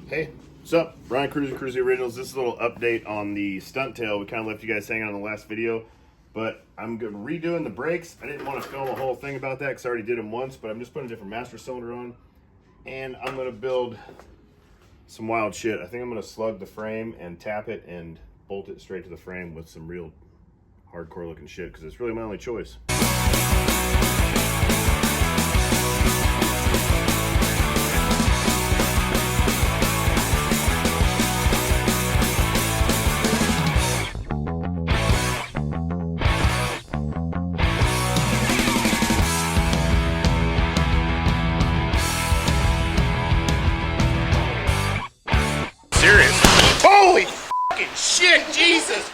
Hey, what's up? Brian KRUESI Originals. This is a little update on the Stuntail. We kind of left you guys hanging on the last video, but I'm redoing the brakes. I didn't want to film a whole thing about that because I already did them once, but I'm just putting a different master cylinder on, and I'm going to build some wild shit. I think I'm going to slug the frame and tap it and bolt it straight to the frame with some real hardcore looking shit because it's really my only choice. Serious? Holy fucking shit, Jesus!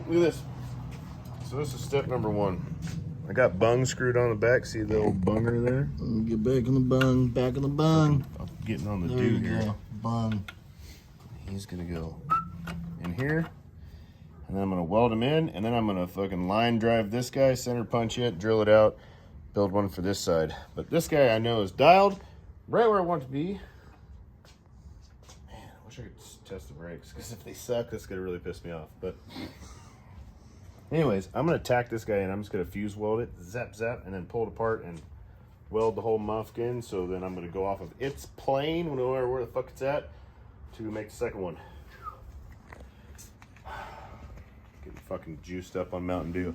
Look at this. So this is step number one. I got bung screwed on the back. See the old bunger there? Get back in the bung, back in the bung. I'm getting on the There dude you here. go, bung. He's gonna go in here, and then I'm gonna weld him in, and then I'm gonna fucking line drive this guy, center punch it, drill it out, build one for this side. But this guy I know is dialed right where I want it to be. Man, I wish I could test the brakes, because if they suck, that's gonna really piss me off. But anyways, I'm gonna tack this guy in. I'm just gonna fuse weld it, zap zap, and then pull it apart and weld the whole muff in. So then I'm gonna go off of its plane, no matter where the fuck it's at, to make the second one. Getting fucking juiced up on Mountain Dew.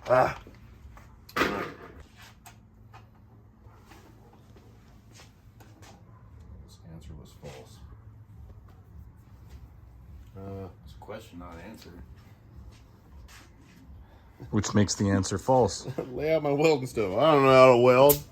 Ah. This answer was false. It's a question, not an answer. Which makes the answer false. Lay out my welding stuff. I don't know how to weld.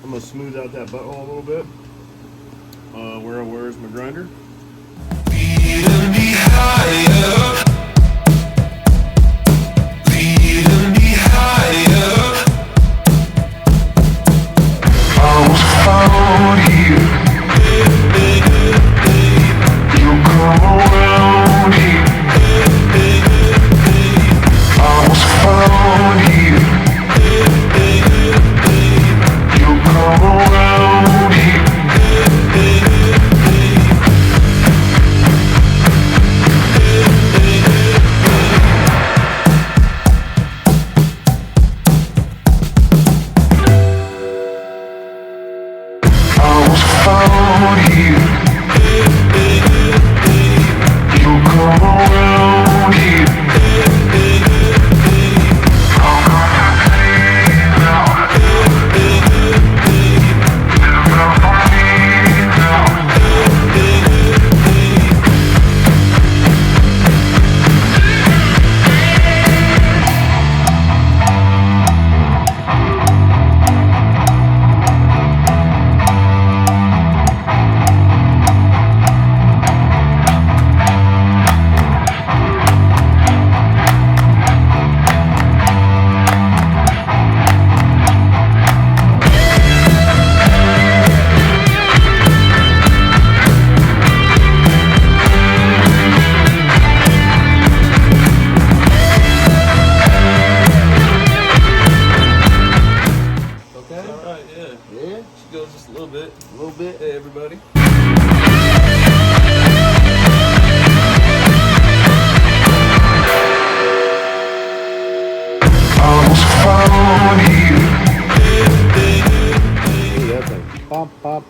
I'm gonna smooth out that butthole a little bit. Where's my grinder?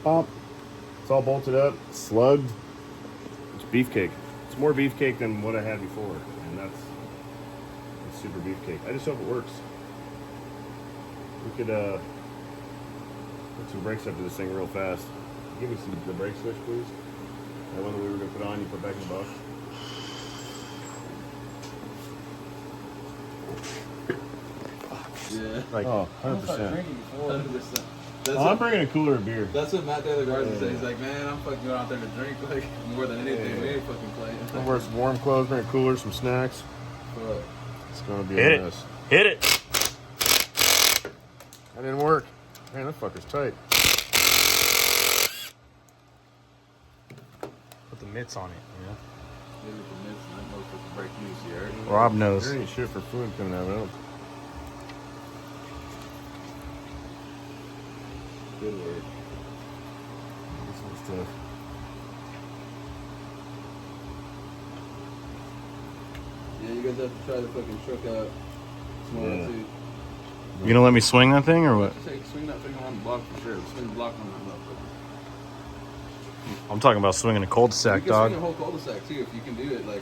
pop. It's all bolted up, slugged. It's beefcake. It's more beefcake than what I had before, and that's super beefcake. I just hope it works. We could put some brakes up to this thing real fast. Give me the brake switch, please. That one that we were gonna put on, you put back in the box. Yeah. Like, oh, 100%. That's I'm bringing a cooler of beer. That's what Matt Taylor Garza said. He's like, man, I'm fucking going out there to drink like more than anything. We ain't fucking playing. I'm gonna wear some warm clothes, bring a cooler, some snacks. But It's gonna be Hit a it. mess. Hit it. That didn't work. Man, that fucker's tight. Put the mitts on it, you know? maybe the mitts and that motherfucker break loose here. Rob knows. There ain't shit for fluid coming out of it. Good work. This one's tough. Yeah, you guys have to try the fucking truck out tomorrow Yeah. too. You gonna let me swing that thing or what? Swing that thing on the block for sure. Swing the block on that motherfucker. I'm talking about swinging a cul-de-sac, You can dog. swing a whole cul-de-sac too if you can do it. Like,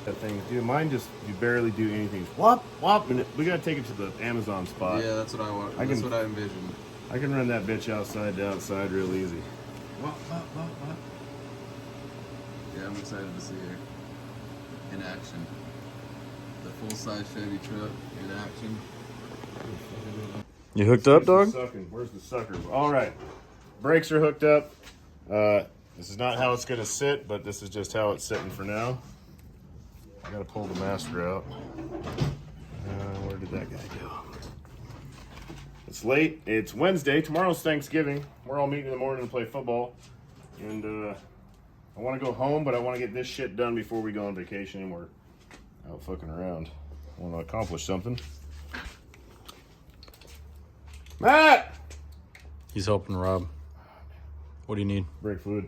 That thing, dude, mine just, you barely do anything. Whop, whop, and we gotta take it to the Amazon spot. yeah, that's what I want. I That's can- what I envisioned. I can run that bitch outside to outside real easy. What? Yeah, I'm excited to see her in action. The full-size Chevy truck in action. You hooked up, dog? Where's the sucker? All right, brakes are hooked up. This is not how it's gonna sit, but this is just how it's sitting for now. I gotta pull the master out. Where did that guy go? It's late. It's Wednesday. Tomorrow's Thanksgiving. We're all meeting in the morning to play football. And I want to go home, but I want to get this shit done before we go on vacation and we're out fucking around. I want to accomplish something. Matt! He's helping Rob. What do you need? Brake fluid.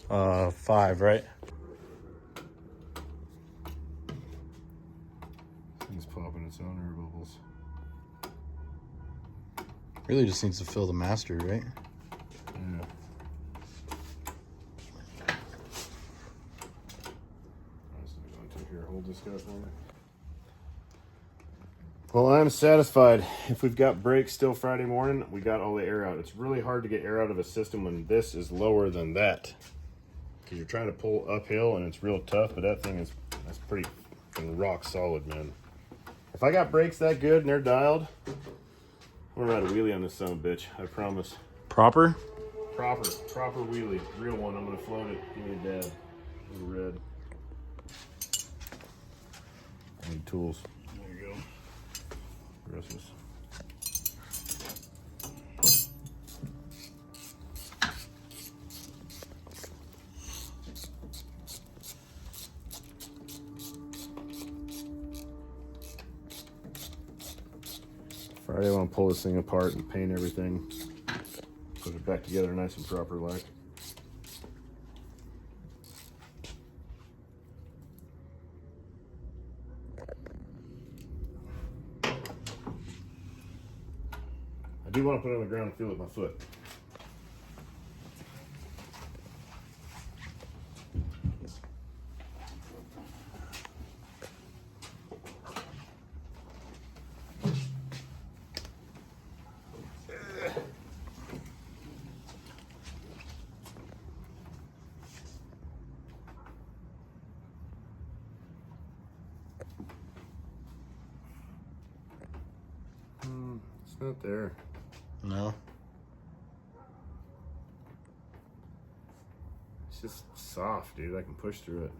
5, right? It's popping its own air bubbles. Really just needs to fill the master, right? Yeah. Here, hold this guy for me. Well, I'm satisfied. If we've got brakes still Friday morning, we got all the air out. It's really hard to get air out of a system when this is lower than that. Because you're trying to pull uphill and it's real tough, but that's pretty fucking rock solid, man. If I got brakes that good and they're dialed, I'm gonna ride a wheelie on this son of a bitch, I promise. Proper? Proper wheelie. Real one. I'm gonna float it. Give me a dab. In red. I need tools. There you go. Christmas. Friday I want to pull this thing apart and paint everything. Put it back together nice and proper like. I do want to put it on the ground and feel it with my foot. It's not there. No. It's just soft, dude. I can push through it.